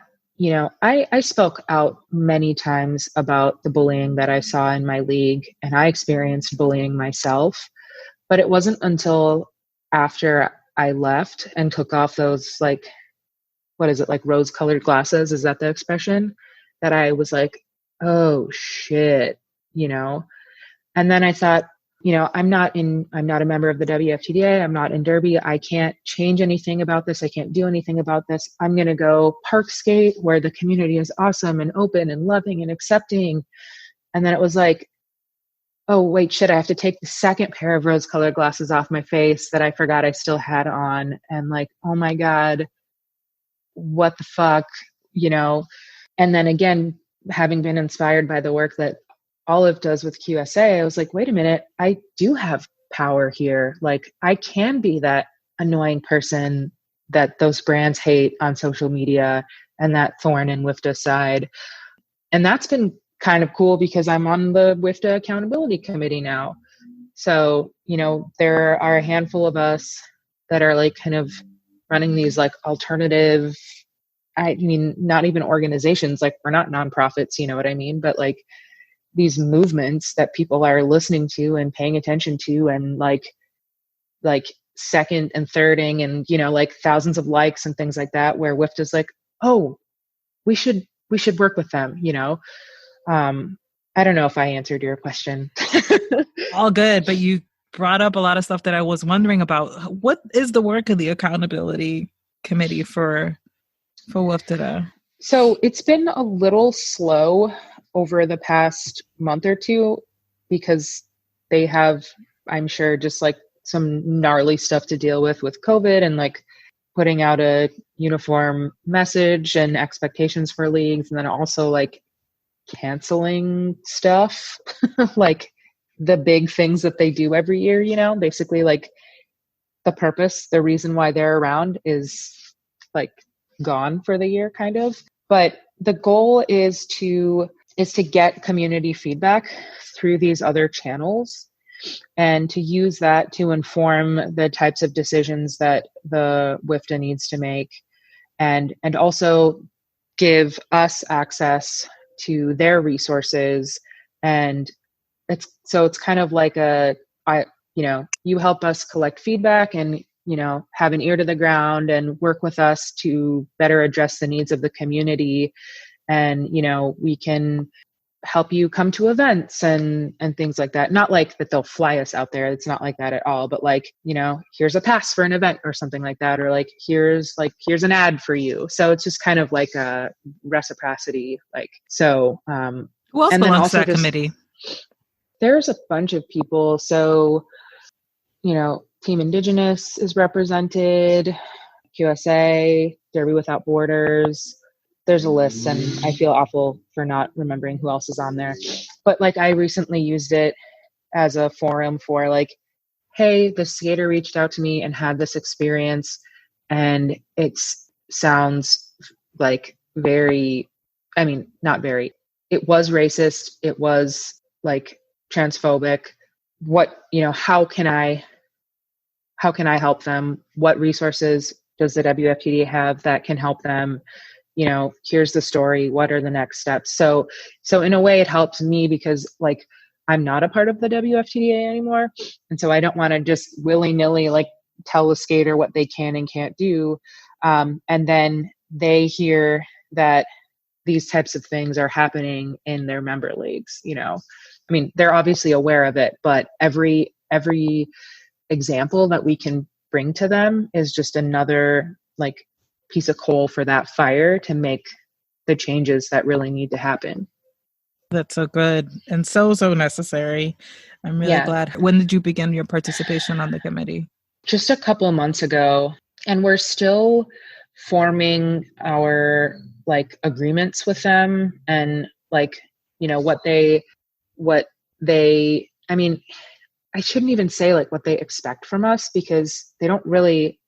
I spoke out many times about the bullying that I saw in my league, and I experienced bullying myself, but it wasn't until after I left and took off those, what is it, rose-colored glasses? Is that the expression? That I was oh shit, And then I thought, I'm not a member of the WFTDA. I'm not in derby. I can't change anything about this. I can't do anything about this. I'm going to go park skate where the community is awesome and open and loving and accepting. And then it was oh, wait, shit, I have to take the second pair of rose-colored glasses off my face that I forgot I still had on. And oh my God, what the fuck, And then again, having been inspired by the work that Olive does with QSA, I was wait a minute, I do have power here. I can be that annoying person that those brands hate on social media, and that thorn in WIFTA side. And that's been kind of cool, because I'm on the WIFTA accountability committee now. So, there are a handful of us that are kind of running these alternative, I mean, not even organizations, we're not nonprofits, you know what I mean? But these movements that people are listening to and paying attention to, and second and thirding, and thousands of likes and things like that, where WIFTA's oh, we should work with them, I don't know if I answered your question. All good, but you brought up a lot of stuff that I was wondering about. What is the work of the accountability committee for WIFTA? So it's been a little slow over the past month or two, because they have, I'm sure, just some gnarly stuff to deal with COVID, and putting out a uniform message and expectations for leagues, and then also canceling stuff, the big things that they do every year, basically the purpose, the reason why they're around is gone for the year, kind of. But the goal is to get community feedback through these other channels, and to use that to inform the types of decisions that the WIFTA needs to make, and also give us access to their resources. And it's kind of you help us collect feedback and have an ear to the ground and work with us to better address the needs of the community. And, we can help you come to events and things like that. Not that they'll fly us out there. It's not like that at all. But here's a pass for an event or something like that. Or here's an ad for you. So it's just kind of a reciprocity. So, who else belongs to that committee? There's a bunch of people. So, Team Indigenous is represented, QSA, Derby Without Borders. There's a list, and I feel awful for not remembering who else is on there. But I recently used it as a forum for hey, the skater reached out to me and had this experience, and it sounds like very, I mean, not very, it was racist. It was like transphobic. What, how can I help them? What resources does the WFTDA have that can help them? Here's the story. What are the next steps? So in a way it helps me because like I'm not a part of the WFTDA anymore. And so I don't want to just willy-nilly like tell the skater what they can and can't do. And then they hear that these types of things are happening in their member leagues. I mean, they're obviously aware of it, but every example that we can bring to them is just another like piece of coal for that fire to make the changes that really need to happen. That's so good and so necessary. I'm really glad. When did you begin your participation on the committee? Just a couple of months ago, and we're still forming our like agreements with them and like, what they, I mean, I shouldn't even say like what they expect from us because they don't really,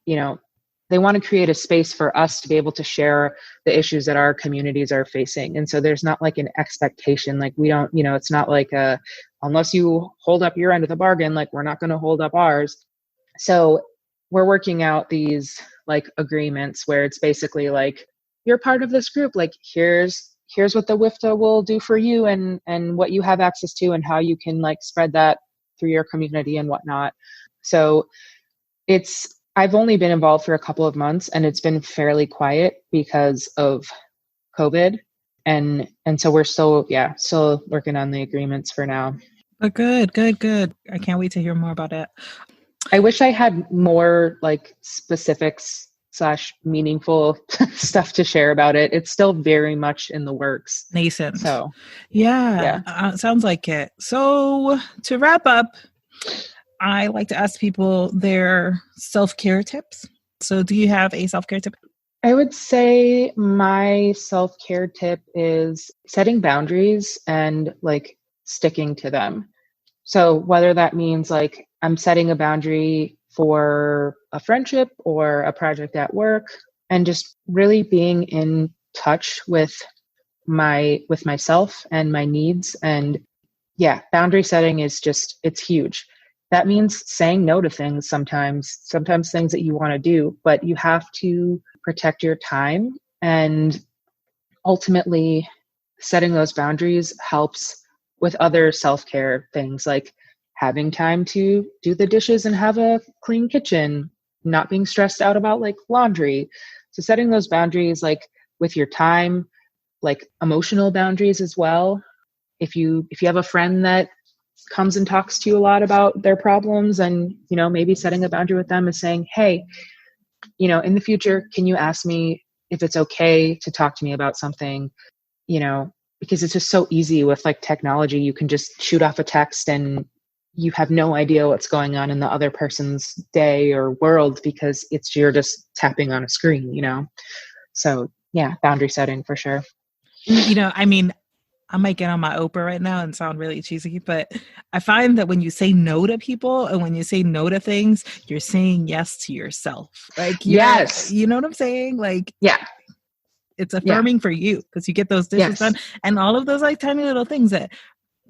they want to create a space for us to be able to share the issues that our communities are facing. And so there's not like an expectation, like we don't, it's not like unless you hold up your end of the bargain, like we're not going to hold up ours. So we're working out these like agreements where it's basically like, you're part of this group, like here's what the WIFTA will do for you and what you have access to and how you can like spread that through your community and whatnot. So I've only been involved for a couple of months and it's been fairly quiet because of COVID. And so we're still working on the agreements for now. But good. I can't wait to hear more about it. I wish I had more like specifics / meaningful stuff to share about it. It's still very much in the works. Nascent. So sounds like it. So to wrap up, I like to ask people their self-care tips. So do you have a self-care tip? I would say my self-care tip is setting boundaries and like sticking to them. So whether that means like I'm setting a boundary for a friendship or a project at work and just really being in touch with myself and my needs. And boundary setting is it's huge. That means saying no to things sometimes things that you want to do, but you have to protect your time. And ultimately, setting those boundaries helps with other self-care things like having time to do the dishes and have a clean kitchen, not being stressed out about like laundry. So setting those boundaries like with your time, like emotional boundaries as well. If you have a friend that comes and talks to you a lot about their problems and, maybe setting a boundary with them is saying, hey, in the future, can you ask me if it's okay to talk to me about something, because it's just so easy with like technology. You can just shoot off a text and you have no idea what's going on in the other person's day or world because you're just tapping on a screen, So boundary setting for sure. I mean, I might get on my Oprah right now and sound really cheesy, but I find that when you say no to people and when you say no to things, you're saying yes to yourself. Like, yes, you know what I'm saying? Like, it's affirming for you because you get those dishes done and all of those like tiny little things that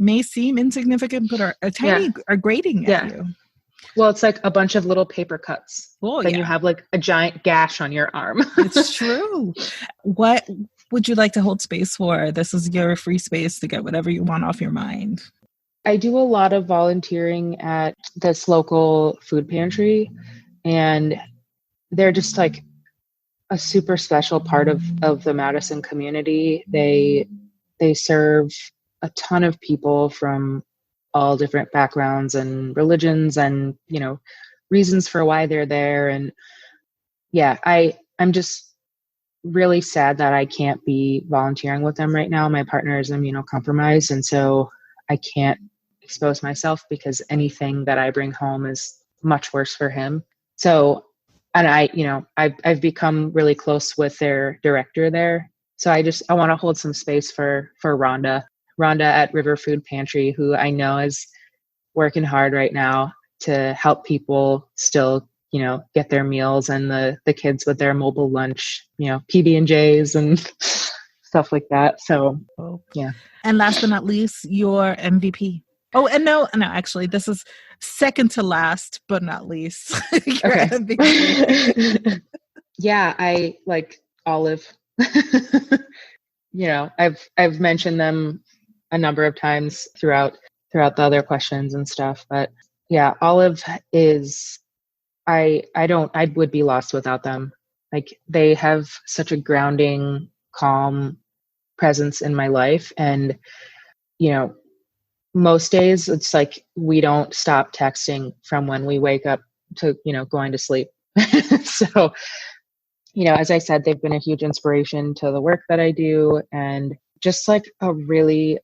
may seem insignificant, but are grating at you. Well, it's like a bunch of little paper cuts. Then you have like a giant gash on your arm. It's true. What would you like to hold space for? This is your free space to get whatever you want off your mind. I do a lot of volunteering at this local food pantry, and they're just like a super special part of the Madison community. They serve a ton of people from all different backgrounds and religions and, reasons for why they're there. And I'm just really sad that I can't be volunteering with them right now. My partner is immunocompromised, and so I can't expose myself because anything that I bring home is much worse for him. So, and I've become really close with their director there. So I want to hold some space for Rhonda at River Food Pantry, who I know is working hard right now. to help people still, get their meals, and the kids with their mobile lunch, PB&Js and stuff like that. So, yeah. And last but not least, your MVP. Oh, and no, actually, this is second to last, but not least. Your Okay. MVP. Yeah, I like Olive. I've mentioned them a number of times throughout the other questions and stuff, but yeah, Olive is, I would be lost without them. Like, they have such a grounding, calm presence in my life. And, most days it's like we don't stop texting from when we wake up to, going to sleep. So, as I said, they've been a huge inspiration to the work that I do, and just like a really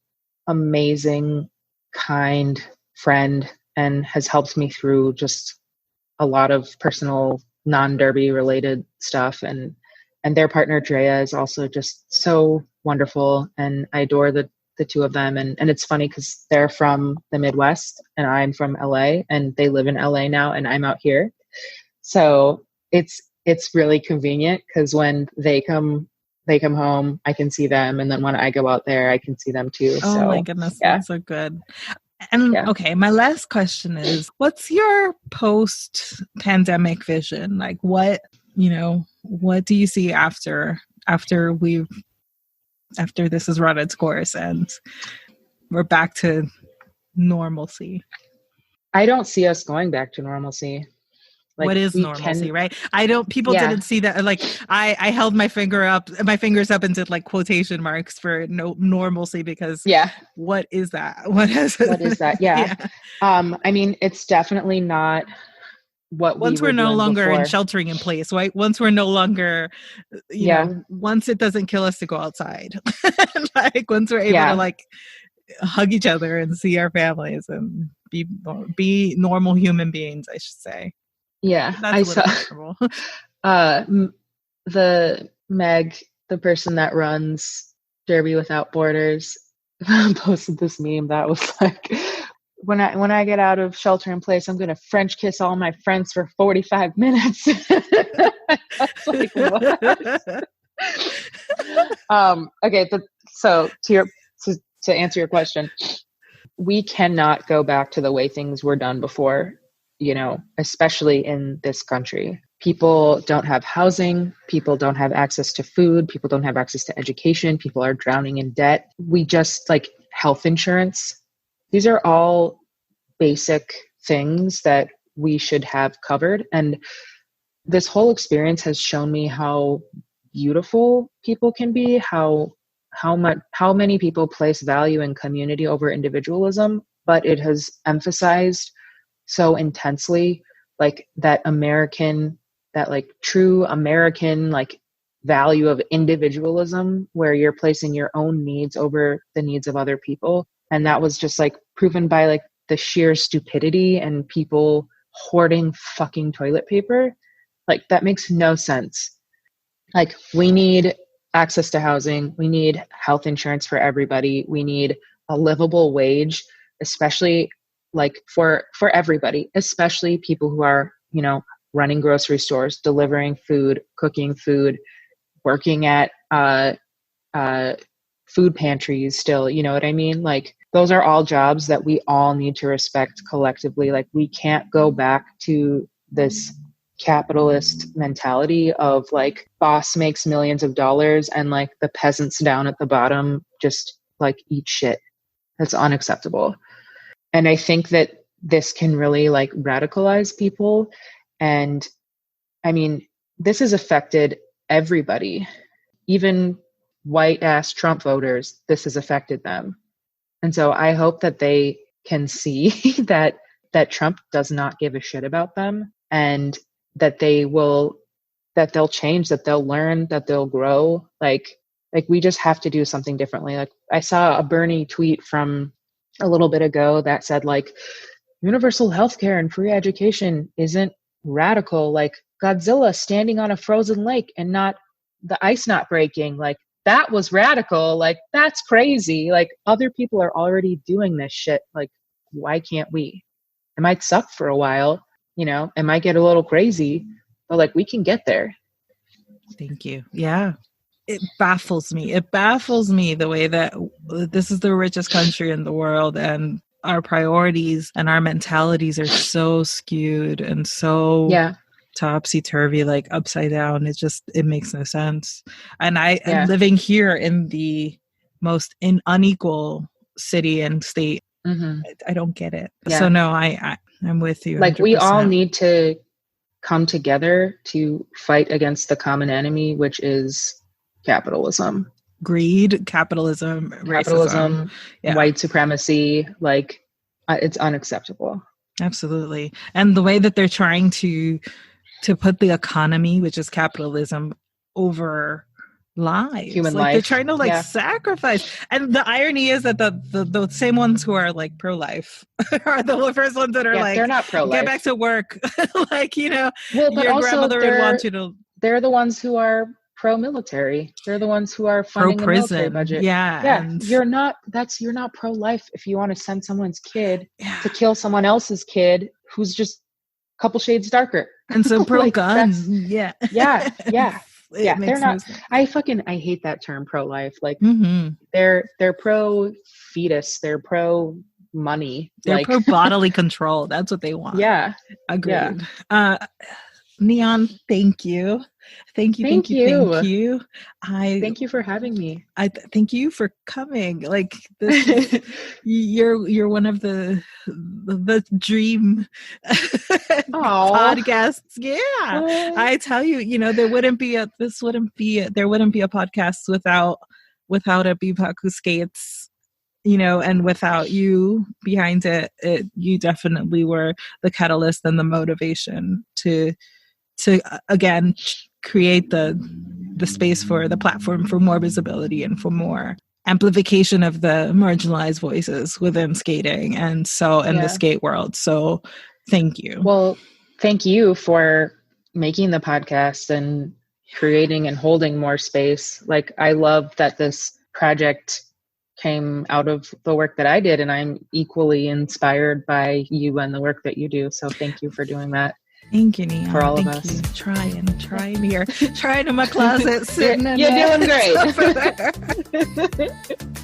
amazing, kind friend, and has helped me through just a lot of personal non-derby related stuff. And their partner Drea is also just so wonderful, and I adore the two of them. And it's funny because they're from the Midwest and I'm from LA, and they live in LA now and I'm out here. So it's really convenient because when they come home, I can see them, and then when I go out there, I can see them too. Oh so, my goodness, yeah. That's so good. And okay, my last question is, what's your post-pandemic vision? Like, what do you see after this has run its course and we're back to normalcy? I don't see us going back to normalcy. Like, what is normalcy, right? People didn't see that. Like, I held my fingers up and did like quotation marks for normalcy, because what is that? What is that? Yeah. I mean, it's definitely not what once we're no longer before. in sheltering in place, right? Once we're no longer, once it doesn't kill us to go outside, like once we're able to like hug each other and see our families and be normal human beings, I should say. Yeah, I saw the Meg, the person that runs Derby Without Borders, posted this meme that was like, when I get out of shelter in place, I'm gonna French kiss all my friends for 45 minutes. I was like, what? Okay, so to answer your question, we cannot go back to the way things were done before. Especially in this country, people don't have housing, people don't have access to food, people don't have access to education, people are drowning in debt. We just like health insurance. These are all basic things that we should have covered. And this whole experience has shown me how beautiful people can be, how many people place value in community over individualism, but it has emphasized so intensely like that true American like value of individualism, where you're placing your own needs over the needs of other people. And that was just like proven by like the sheer stupidity and people hoarding fucking toilet paper. Like, that makes no sense. Like, we need access to housing, we need health insurance for everybody, we need a livable wage, especially like for everybody, especially people who are, running grocery stores, delivering food, cooking food, working at food pantries still, you know what I mean? Like, those are all jobs that we all need to respect collectively. Like, we can't go back to this capitalist mentality of like boss makes millions of dollars and like the peasants down at the bottom just like eat shit. That's unacceptable. And I think that this can really like radicalize people. And I mean, this has affected everybody, even white ass Trump voters. This has affected them. And so I hope that they can see that Trump does not give a shit about them, and that they'll change, that they'll learn, that they'll grow. Like we just have to do something differently. Like, I saw a Bernie tweet from a little bit ago that said like, universal healthcare and free education isn't radical. Like, Godzilla standing on a frozen lake and not the ice not breaking. Like, that was radical. Like, that's crazy. Like, other people are already doing this shit. Like, why can't we? It might suck for a while, you know, it might get a little crazy, but like we can get there. Thank you. Yeah. It baffles me. It baffles me the way that this is the richest country in the world, and our priorities and our mentalities are so skewed and so topsy-turvy, like upside down. It makes no sense. And I'm living here in the most unequal city and state. I don't get it. So no, I'm with you. Like 100%. we all need to come together to fight against the common enemy, which is capitalism, greed, capitalism, racism, white supremacy. Like it's unacceptable. Absolutely. And the way that they're trying to put the economy, which is capitalism, over lives, human like life. They're trying to sacrifice. And the irony is that the same ones who are like pro-life are the first ones that are like, they're not pro-life. Get back to work. Like, you know, well, but your also grandmother would want you to. They're the ones who are pro-military. They're the ones who are funding the military budget. And you're not pro-life if you want to send someone's kid to kill someone else's kid who's just a couple shades darker. And so pro-gun. Yeah. They're not. I hate that term pro-life. Like they're pro-fetus. They're pro-money. They're like, pro-bodily control. That's what they want. Yeah. Agreed. Yeah. Neon, thank you. Thank you. Thank you for having me. I thank you for coming. Like this, you're one of the dream podcasts. Yeah, I tell you, you know, there wouldn't be a podcast without a BIPOCWhoSkates. You know, and without you behind it, you definitely were the catalyst and the motivation to again create the space for the platform for more visibility and for more amplification of the marginalized voices within skating and the skate world. So thank you. Well, thank you for making the podcast and creating and holding more space. Like, I love that this project came out of the work that I did, and I'm equally inspired by you and the work that you do. So thank you for doing that. Thank you, Neon. For all of us. Trying here. Trying in my closet, sitting in You're there. doing great.